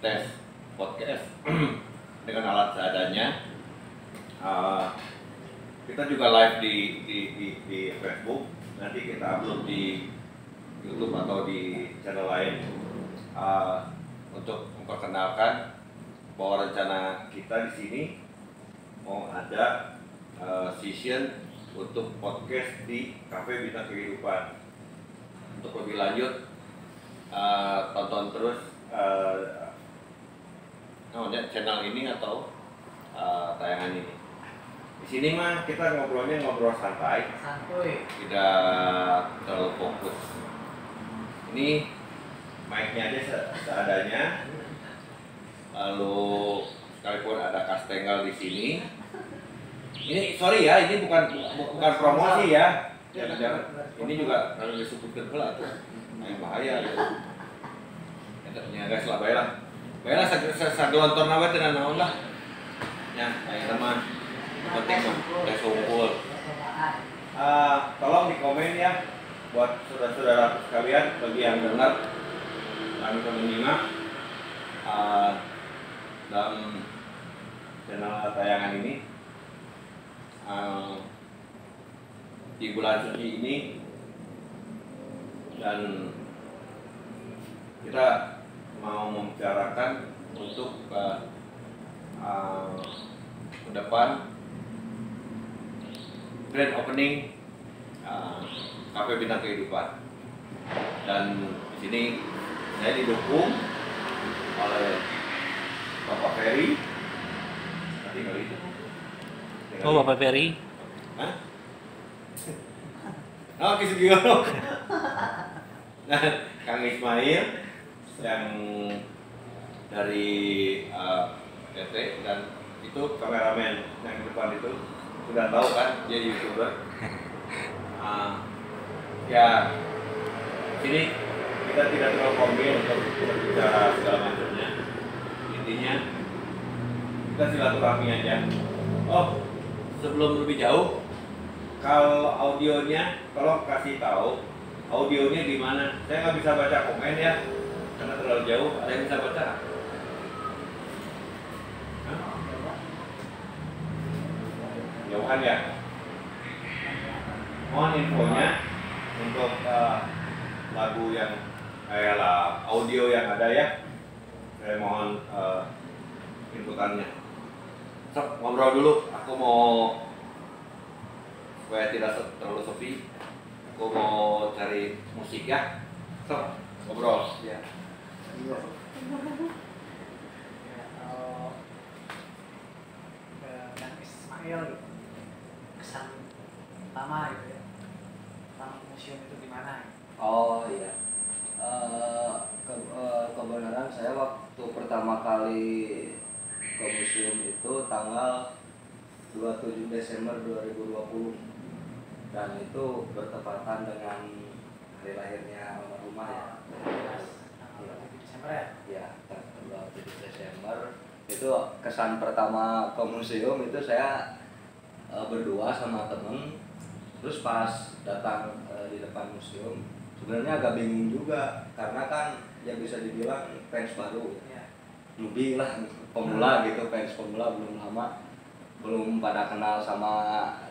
tes podcast dengan alat seadanya. Kita juga live di Facebook, nanti kita upload di YouTube atau di channel lain. Untuk memperkenalkan bahwa rencana kita di sini mau ada session untuk podcast di Cafe Bintang Kehidupan. Untuk lebih lanjut, tonton terus channel ini atau tayangan ini. Di sini mah kita ngobrol santai, tidak terlalu fokus. Ini mic-nya aja seadanya. Lalu sekalipun ada kastengel di sini. Ini sorry ya, ini bukan promosi ya. Jangan. Ini juga kalau disebutkan pula tuh, bahaya ya. Ya guys lah, baiklah sagelontor nawe teh naon lah. Ya, aya mah penting mah teh sungkul. Tolong di komen ya buat saudara-saudara sekalian bagi yang dengar dan menyimak dalam channel tayangan ini. Di bulan suci ini, dan kita mau membicarakan untuk ke depan grand opening Cafe Bintang Kehidupan. Dan di sini saya didukung oleh Bapak Ferry. Tadi kali itu. Oh, Bapak Ferry. Hah? Oh, Kisugiono. Nah, Kang Ismail yang dari PT, dan itu kameramen yang di depan itu sudah tahu kan dia YouTuber. Ya, sini kita tidak terlalu kombil untuk berbicara segala macamnya. Intinya kita silaturahmi aja. Oh, sebelum lebih jauh, kalau audionya tolong kasih tahu audionya di mana. Saya nggak bisa baca komen ya karena terlalu jauh. Ada yang bisa baca? Jauhan ya. Mohon infonya untuk lagu yang audio yang ada ya. Saya mohon inputannya. Sok ngobrol dulu. Aku mau supaya tidak terlalu sepi, aku mau cari musik ya. Sok ngobrol ya. Kang Ismail gitu, kesan pertama gitu ya tentang museum itu gimana? Oh iya, kebenaran saya waktu pertama kali ke museum itu tanggal 27 Desember 2020, dan itu bertepatan dengan hari lahirnya almarhumah ya. Tanggal 27 Desember ya? Ya, tanggal 27 Desember itu kesan pertama ke museum itu saya berdua sama temen. Terus pas datang di depan museum sebenarnya agak bingung juga karena kan ya bisa dibilang fans baru ya. Newbie lah, pemula gitu, fans pemula, belum lama, belum pada kenal sama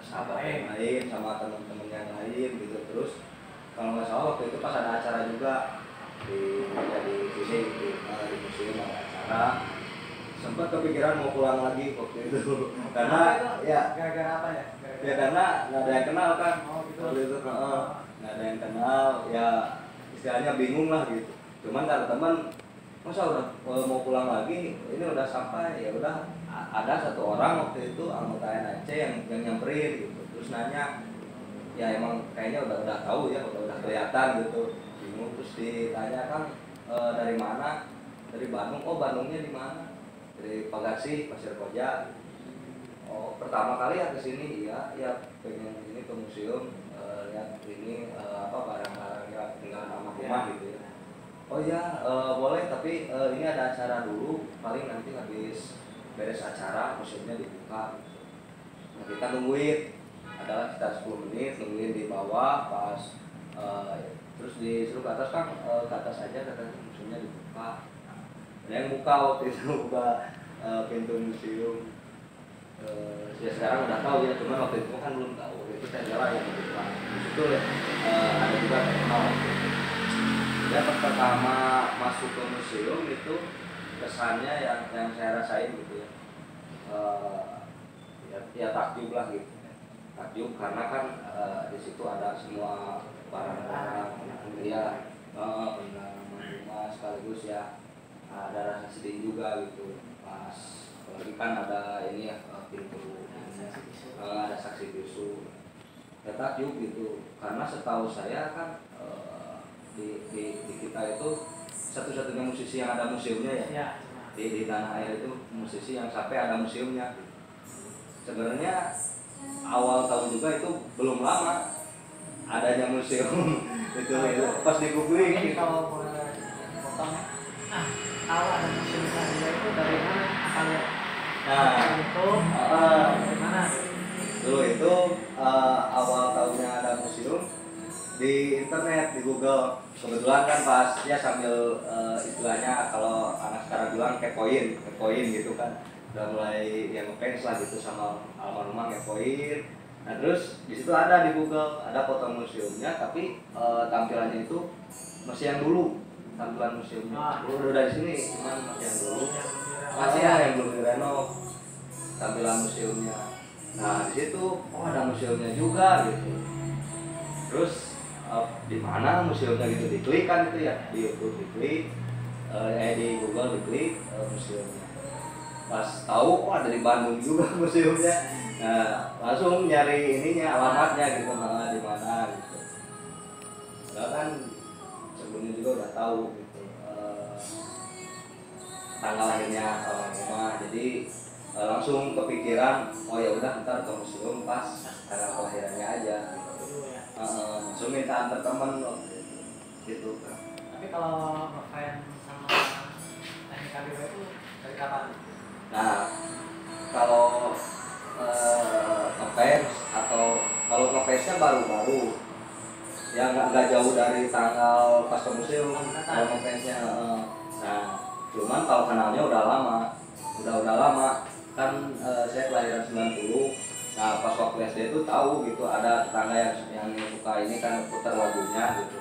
sahabat yang lain, sama teman-teman yang lain gitu. Terus kalau nggak salah waktu itu pas ada acara juga di museum ada acara, sempat kepikiran mau pulang lagi waktu itu karena ya Gara-gara apa ya? ya karena nggak ada yang kenal kan. Oh gitu. Waktu itu nggak ada yang kenal, ya istilahnya bingung lah gitu. Cuman kata teman, masa udah mau pulang lagi, ini udah sampai. Ya udah, ada satu orang waktu itu anggota NAC yang nyamperin gitu, terus nanya, ya emang kayaknya udah tahu ya, udah kelihatan gitu. Bingung, terus ditanya, kan dari mana? Dari Bandung. Oh, Bandungnya di mana? Dari Pagarsi, Pasir Koja. Oh, pertama kali ya kesini, ya pengen ini ke museum, lihat ini barang-barang yang tinggal almarhumah gitu ya. Oh iya, boleh, tapi ini ada acara dulu, paling nanti habis beres acara museumnya dibuka. Nah, kita nungguin, adalah sekitar 10 menit nungguin di bawah. Pas terus disuruh ke atas, kan ke atas aja, katanya museumnya dibuka. ada yang buka waktu itu buka pintu museum. Ya sekarang udah tahu ya, cuma waktu itu kan belum tahu. Waktu itu saya jalan yang buka. Itu ada juga terkenal. Ya pertama masuk ke museum itu kesannya yang saya rasain gitu ya. Ya takjub lah gitu. Takjub karena kan di situ ada semua barang-barang ya, pengalaman rumah sekaligus ya ada rasa sedih juga gitu pas apalagi kan ada ini ya pintu ada saksi bisu ya takjub gitu karena setahu saya kan di kita itu satu-satunya musisi yang ada museumnya ya, di tanah air itu musisi yang sampai ada museumnya. Sebenarnya awal tahun juga itu belum lama adanya museum itu pas di googling. Ini kalau boleh potong ya, kalau ada museum Indonesia itu dari mana asalnya? Nah itu dari mana? dulu itu awal tahunnya ada museum di internet, di Google. Kebetulan kan pas ya sambil istilahnya kalau anak sekarang bilang kepoin gitu kan, udah mulai yang ngefans lah gitu sama almarhumah kepoin. Nah terus di situ ada di Google ada foto museumnya, tapi tampilannya itu masih yang dulu, tampilan museumnya. Udah dari sini, cuman masih yang dulu. Masih ya yang belum direnov tampilan museumnya. Nah di situ ada museumnya juga gitu. Terus di mana museumnya gitu diklik kan itu ya di YouTube diklik, di Google diklik museumnya. Pas tahu ada di Bandung juga museumnya. Nah, langsung nyari ininya alamatnya gitu di mana gitu. Padahal kan sebelumnya juga udah tahu gitu tanggal lahirnya almarhumah. Jadi langsung kepikiran oh ya udah ntar ke museum pas tanggal kelahirannya aja gitu. Langsung minta antar teman gitu kan. Tapi kalau ngefans sama teknik KBW itu dari kapan? Nah kalau ngefans atau kalau ngefansnya baru-baru ya nggak jauh dari tanggal pas ke museum kalau ngefansnya. Nah cuman kalau kenalnya udah lama kan saya kelahiran 90. Nah pas waktu SD itu tahu gitu ada tetangga yang suka ini kan putar lagunya gitu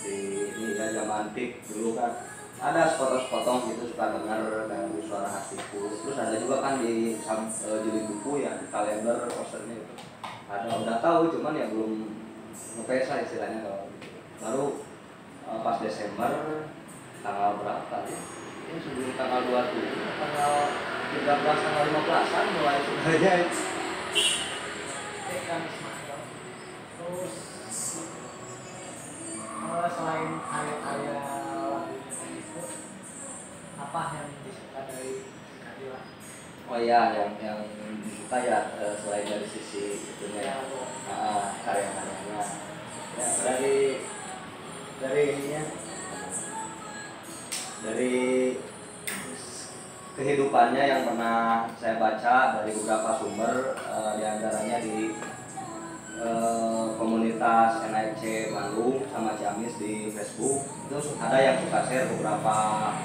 di ini ya zaman antik dulu kan ada sepotong-sepotong gitu suka dengar dari suara hatiku. Terus ada juga kan di jilid buku ya di kalender posternya itu ada udah tahu cuman ya belum ngefans lah istilahnya kalau gitu. Baru pas Desember tanggal berapa ya? Ini sebelum tanggal 27 tanggal 13 tanggal 15an mulai sebenarnya. Terus selain karya-karya lagunya itu apa yang disuka dari Kadila? Oh iya yang disuka ya selain dari sisi itunya ya, karya-karyanya ya dari ininya dari kehidupannya yang pernah saya baca dari beberapa sumber, diantaranya di komunitas NIC Bandung sama Ciamis di Facebook itu ada yang suka share beberapa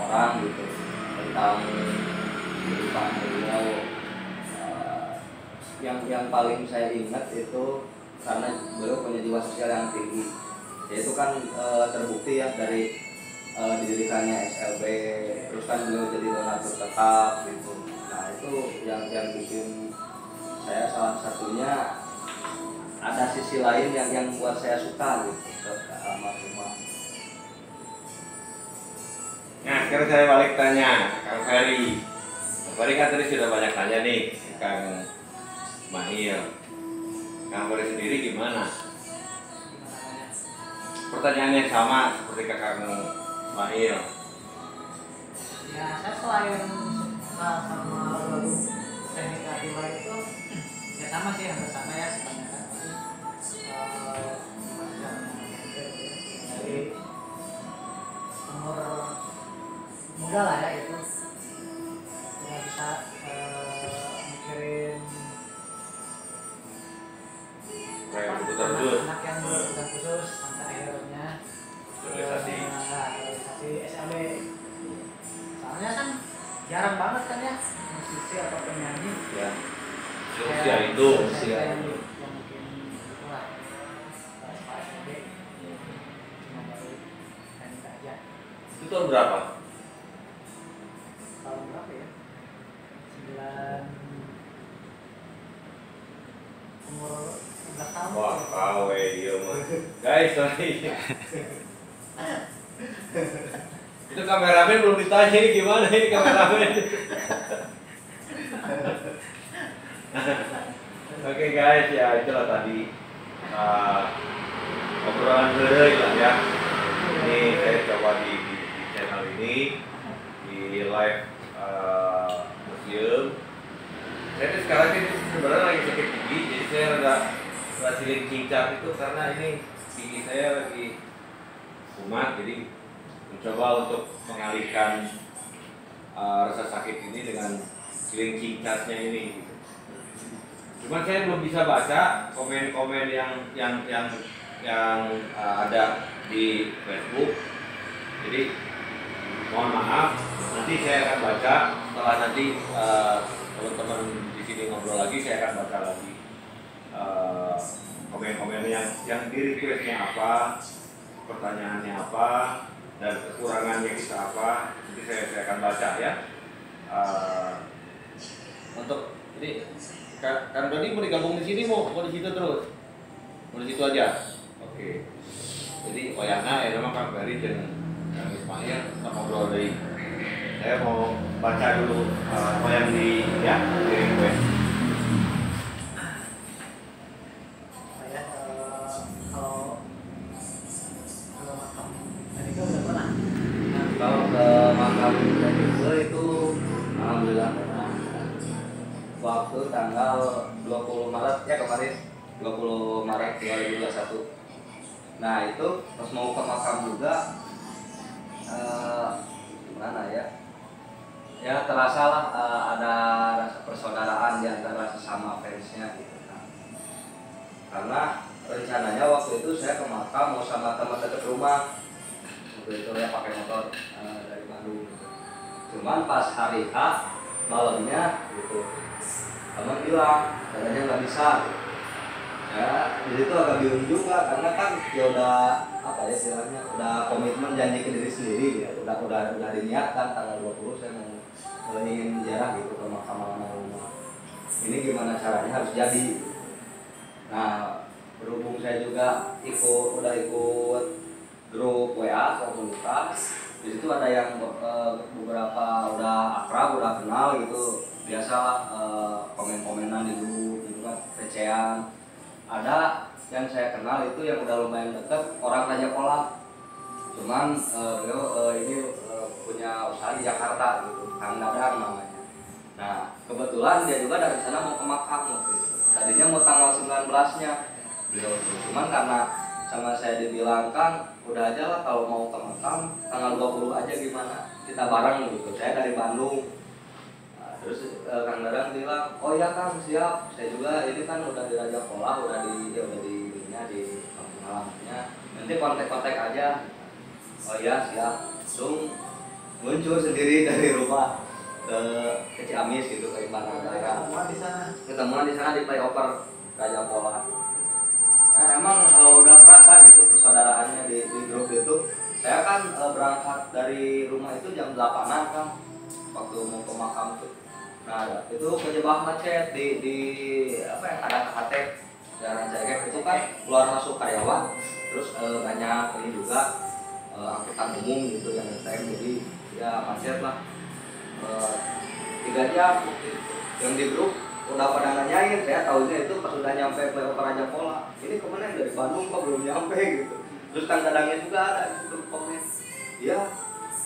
orang gitu tentang kehidupan beliau. Yang paling saya ingat itu karena beliau punya jiwa sosial yang tinggi, yaitu kan terbukti ya dari didirikannya SLB, terus kan beliau jadi donatur tetap gitu. Nah itu yang bikin saya salah satunya ada sisi lain yang buat saya suka gitu ke almarhumah. Nah sekarang saya balik tanya Kang Ferry. Kang Ferry kan tadi sudah banyak tanya nih Kang Mahil. Kang Ferry sendiri gimana? Pertanyaannya sama seperti Kang Mahil. Ya saya selain suka sama lagu teknik Kadila itu ya sama sih hampir sama ya kebanyakan dari umur muda lah ya itu nggak bisa mikirin anak yang berkebutuhan khusus sampai akhirnya Realisasi SLB. Soalnya kan jarang banget kan ya musisi atau penyanyi Ya. Usia itu. yang mungkin itulah Pak SB cuma baru nyanyi aja. Itu tahun berapa? Tahun berapa ya? 11 tahun. Wah, kawe dia mah. Guys, sorry. Itu kameramen belum ditanya ini gimana ini kameramen. Oke guys, ya itulah tadi obrolan heureuy lah ya. Ini saya coba di channel ini di live museum. Saya tuh sekarang ini sebenarnya lagi sakit gigi, jadi saya rada siling cincang itu karena ini gigi saya lagi kumat, jadi mencoba untuk mengalihkan rasa sakit ini dengan siling cincangnya ini. Gitu. Cuman saya belum bisa baca komen-komen yang ada di Facebook, jadi mohon maaf, nanti saya akan baca setelah nanti teman-teman di sini ngobrol lagi, saya akan baca lagi komen-komen yang di requestnya apa, pertanyaannya apa, dan kekurangannya kita apa. Nanti saya akan baca ya. Untuk jadi kan tadi mau digabung di sini mau di situ terus, mau di situ aja. Oke. Jadi wayahna ya memang Kang Ferry dan Kang Ismail kita ngobrol dari. Saya mau baca dulu apa yang di request. Saya kalau makam tadi kan udah pernah. Kalau ke makam dari gue itu alhamdulillah pernah. Waktu tanggal 20 Maret ya kemarin 20 Maret 2021. Nah itu pas mau ke makam juga gimana ya? Ya terasa lah ada rasa persaudaraan di antara sesama fansnya gitu kan. Karena rencananya waktu itu saya ke makam mau sama teman dekat rumah. Waktu itu ya pakai motor dari Bandung gitu. Cuman pas hari H malamnya gitu teman bilang katanya nggak bisa gitu. Ya jadi itu agak bingung juga karena kan ya udah apa ya istilahnya udah komitmen janji ke diri sendiri ya udah diniatkan tanggal 20 saya mau ingin ziarah gitu ke makam almarhumah. Ini gimana caranya harus jadi. Nah berhubung saya juga udah ikut grup WA komunitas, di situ ada yang beberapa udah akrab udah kenal gitu, biasalah komen-komenan di grup gitu kan, recehan. Ada yang saya kenal itu yang udah lumayan deket orang Raja Pola, cuman beliau ini punya usaha di Jakarta gitu, Kang Dadang namanya. Nah kebetulan dia juga dari sana mau ke makam gitu. Tadinya mau tanggal 19-nya beliau tuh, cuman karena sama saya dibilang Kang udah aja lah kalau mau ke makam tanggal 20 aja gimana, kita bareng gitu. Saya dari Bandung. Terus Kang Dadang bilang, oh iya Kang siap, saya juga ini kan udah di Raja Pola, udah di kampung halamannya, nanti kontak-kontak aja. Oh iya siap, langsung muncul sendiri dari rumah ke Ciamis gitu ke Imbang Raya. Ketemuan di sana di flyover Raja Pola. Nah emang udah terasa gitu persaudaraannya di grup itu. Saya kan berangkat dari rumah itu jam 8-an kan, waktu mau ke makam tuh. Nah itu kejebak macet di apa yang ada KHT Jalan Cegep itu kan keluar masuk karyawan, terus banyak ini juga angkutan umum gitu yang ngetem, jadi ya macet lah 3 jam yang di grup udah pada nanyain. Saya tahunya itu pas udah nyampe flyover Raja Pola, ini kemana dari Bandung kok belum nyampe gitu. Terus Kang Dadangnya juga ada gitu komen, iya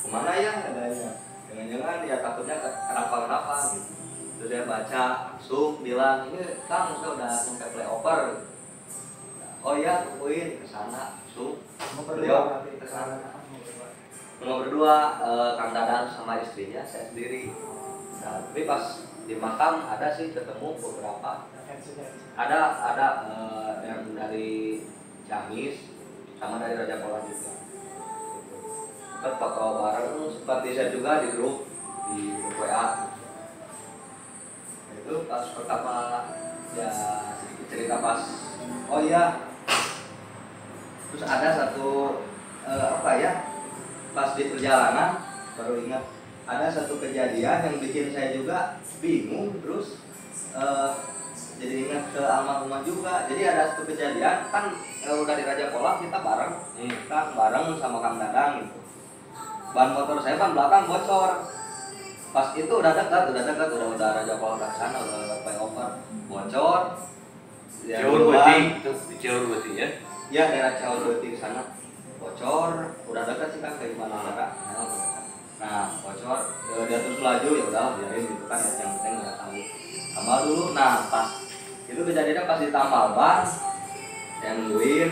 kemana ya adanya, jangan-jangan ya takutnya kenapa gitu. Terus saya baca langsung bilang, ini Kang saya udah nyampe flyover gitu. Oh iya tungguin kesana langsung beliau kesana mau berdua, Kang Dadang sama istrinya, saya sendiri. Nah, tapi pas di makam ada sih ketemu beberapa, ada yang dari Ciamis sama dari Raja Pola juga. Sempat foto bareng, sempat di share juga di grup di grup WA. Itu pas pertama ya sedikit cerita pas, oh iya, terus ada satu pas di perjalanan baru ingat ada satu kejadian yang bikin saya juga bingung, terus jadi ingat ke almarhumah juga. Jadi ada satu kejadian kan udah di Raja Kolak kita bareng, bareng sama Kang Dadang gitu. Ban motor saya ban belakang bocor. Pas itu udah dekat Raja Kolak ke sana, udah flyover bocor. Ciaur Beuting itu di Ciaur Beuting ya? Ya daerah Ciaur Beuting ke sana bocor, udah dekat sih kan kayak gimana negara. Nah bocor, dia terus melaju ya udah biarin gitu kan, yang penting nggak tahu. Tambal dulu, nah pas itu kejadiannya pas di tambal ban, saya nungguin,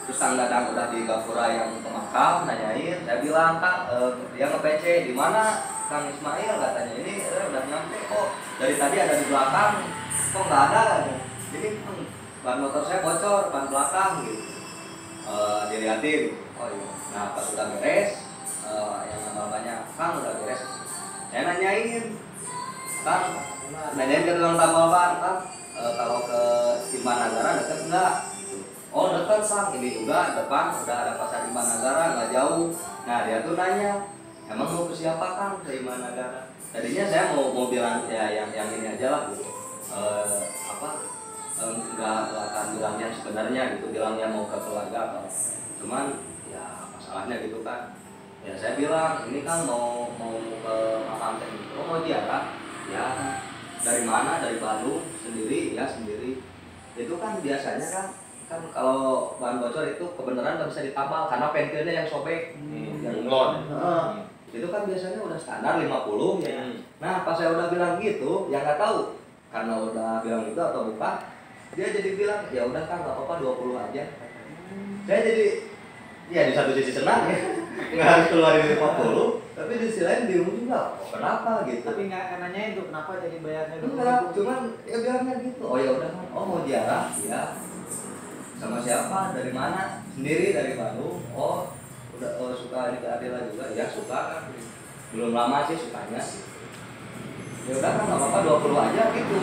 terus Kang Dadang udah di Gapura yang ke makam, nanyain, saya bilang Kang, dia nge-PC di mana Kang Ismail, katanya ini udah nyampe kok, dari tadi ada di belakang, kok nggak ada, jadi ban motor saya bocor, ban belakang gitu, dilihatin, oh iya, nah pas udah beres, yang namanya Kang udah beres, saya nanyain, Kang, nanyain ke tukang tambal ban, Kang, kalau ke Imbanagara dekat enggak? Oh dekat Kang, ini juga depan udah ada pasar Imbanagara, nggak jauh. Nah dia tuh nanya, emang mau ke siapa Kang ke Imbanagara? Tadinya saya mau bilang ya yang ini aja lah gitu, nggak akan bilangnya sebenarnya gitu, bilangnya mau ke keluarga atau cuman ya masalahnya gitu kan. Ya saya bilang ini kan mau ke makam gitu, oh mau ziarah ya. Dari mana? Dari Bandung sendiri ya sendiri. Itu kan biasanya kan kalau bahan bocor itu kebenaran nggak bisa ditambal karena ventilnya yang sobek. Yang ngelon. Itu kan biasanya udah standar 50 ya. Nah pas saya udah bilang gitu, ya nggak tahu karena udah bilang itu atau bukan, dia jadi bilang ya udah kan nggak apa-apa 20 aja. Saya jadi ya di satu sisi senang ya, nggak harus keluarin 50, tapi di sisi lain bingung juga, oh, kenapa gitu. Tapi nggak nanya itu kenapa jadi bayarnya 20.000? Enggak, cuman ya bilangnya gitu. Oh ya udah, oh mau ziarah ya. Sama siapa? Dari mana? Sendiri dari Bandung. Oh udah suka ini ke Adela juga, ya suka kan. Belum lama sih sukanya. Ya udah kan nggak apa-apa 20 aja gitu.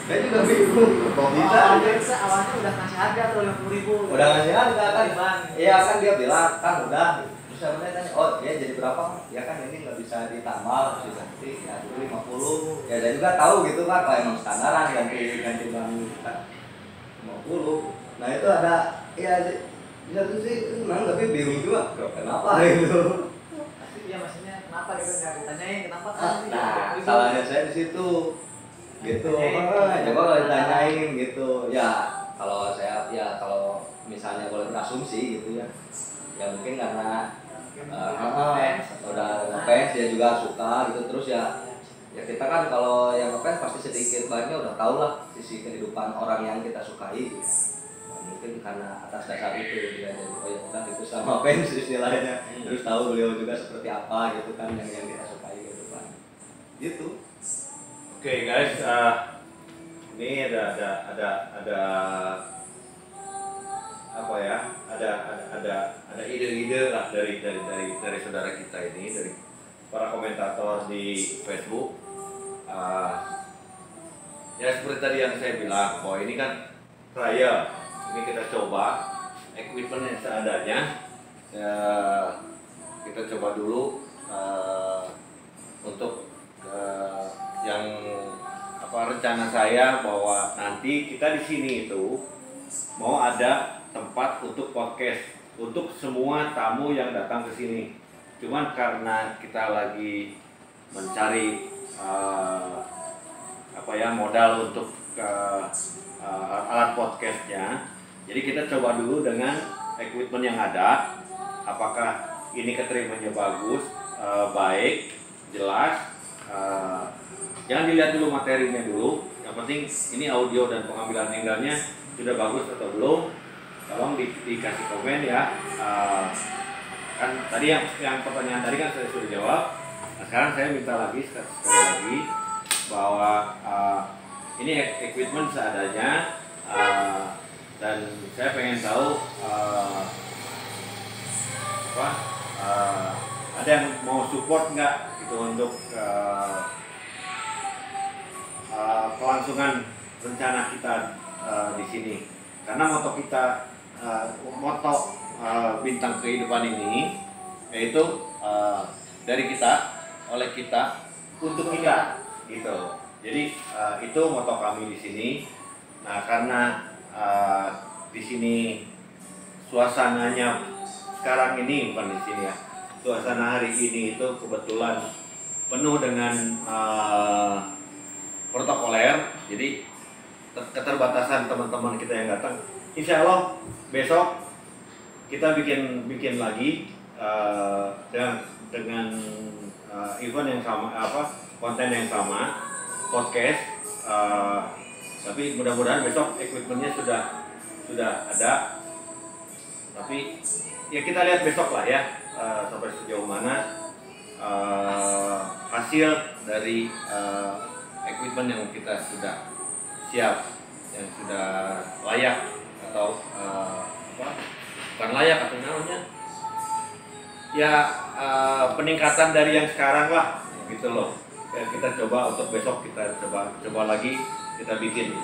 Saya juga bingung, kok bisa aja. Awalnya udah ngasih harga tuh 50.000. Udah ngasih harga kan? Iya kan dia bilang kan udah. Terus saya tanya, oh ya jadi berapa? Ya kan ini nggak bisa ditambal, bisa nanti ya dulu 50. Ya saya juga tahu gitu kan, kalau emang standaran ganti bang kan 50. Nah itu ada ya di satu sih senang tapi bingung juga, kenapa gitu? Tapi ya maksudnya kenapa gitu nggak ditanyain kenapa kan? Nah salahnya saya di situ. Gitu, coba kalau ditanyain gitu, ya kalau saya ya kalau misalnya boleh berasumsi gitu ya, ya mungkin karena udah ngefans dia juga suka gitu, terus ya kita kan kalau yang ngefans pasti sedikit banyak udah tau lah sisi kehidupan orang yang kita sukai gitu. Mungkin karena atas dasar itu dia jadi oh ya udah itu sama fans istilahnya, terus tahu beliau juga seperti apa gitu kan yang kita sukai gitu kan, gitu. Oke guys, ini ada apa ya? Ada ide-ide lah dari saudara kita ini, dari para komentator di Facebook. Ya seperti tadi yang saya bilang, bahwa ini kan trial, ini kita coba equipment yang seadanya. Kita coba dulu untuk yang rencana saya bahwa nanti kita di sini itu mau ada tempat untuk podcast untuk semua tamu yang datang ke sini. Cuman karena kita lagi mencari modal untuk alat podcastnya, jadi kita coba dulu dengan equipment yang ada. Apakah ini keterimanya bagus, baik, jelas. Jangan dilihat dulu materinya dulu, yang penting ini audio dan pengambilan angle-nya sudah bagus atau belum. Tolong dikasih komen ya. Kan tadi yang pertanyaan tadi kan saya sudah jawab. Nah, sekarang saya minta lagi sekali lagi bahwa ini equipment seadanya, dan saya pengen tahu ada yang mau support nggak itu untuk kelangsungan rencana kita di sini. Karena moto kita, bintang kehidupan ini yaitu dari kita, oleh kita, untuk kita, gitu. Jadi itu moto kami di sini. Nah, karena di sini suasananya sekarang ini, bukan di sini ya, suasana hari ini itu kebetulan penuh dengan protokoler. Jadi keterbatasan teman-teman kita yang datang. Insya Allah besok kita bikin lagi dengan event yang sama, konten yang sama, podcast. Tapi mudah-mudahan besok equipmentnya sudah ada. Tapi ya kita lihat besok lah ya, sampai sejauh mana hasil dari equipment yang kita sudah siap, yang sudah layak atau bukan layak atau namanya ya, peningkatan dari yang sekarang lah, gitu loh. Ya, kita coba untuk besok kita coba lagi kita bikin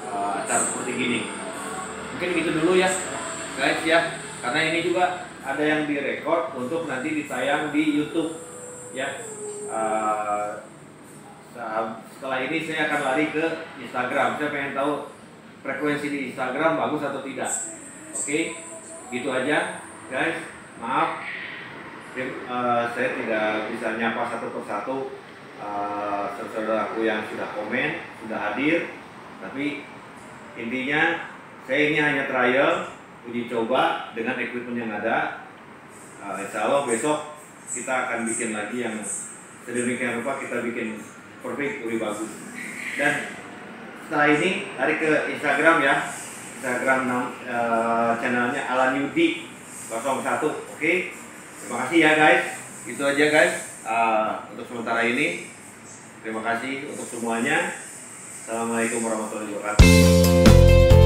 acara seperti gini. Mungkin gitu dulu ya guys ya, karena ini juga ada yang direkod untuk nanti ditayang di YouTube ya. Setelah ini saya akan lari ke Instagram. Saya pengen tahu frekuensi di Instagram bagus atau tidak. Oke, gitu aja guys. Maaf, saya tidak bisa nyapa satu persatu saudaraku yang sudah komen, sudah hadir. Tapi intinya saya ini hanya trial, uji coba dengan equipment yang ada. Insya Allah besok kita akan bikin lagi yang sedemikian rupa, kita bikin perfect, lebih bagus. Dan setelah ini lari ke Instagram ya, Instagram channelnya Alan Yudi 01. Oke, terima kasih ya guys. Itu aja guys untuk sementara ini. Terima kasih untuk semuanya. Assalamualaikum warahmatullahi wabarakatuh.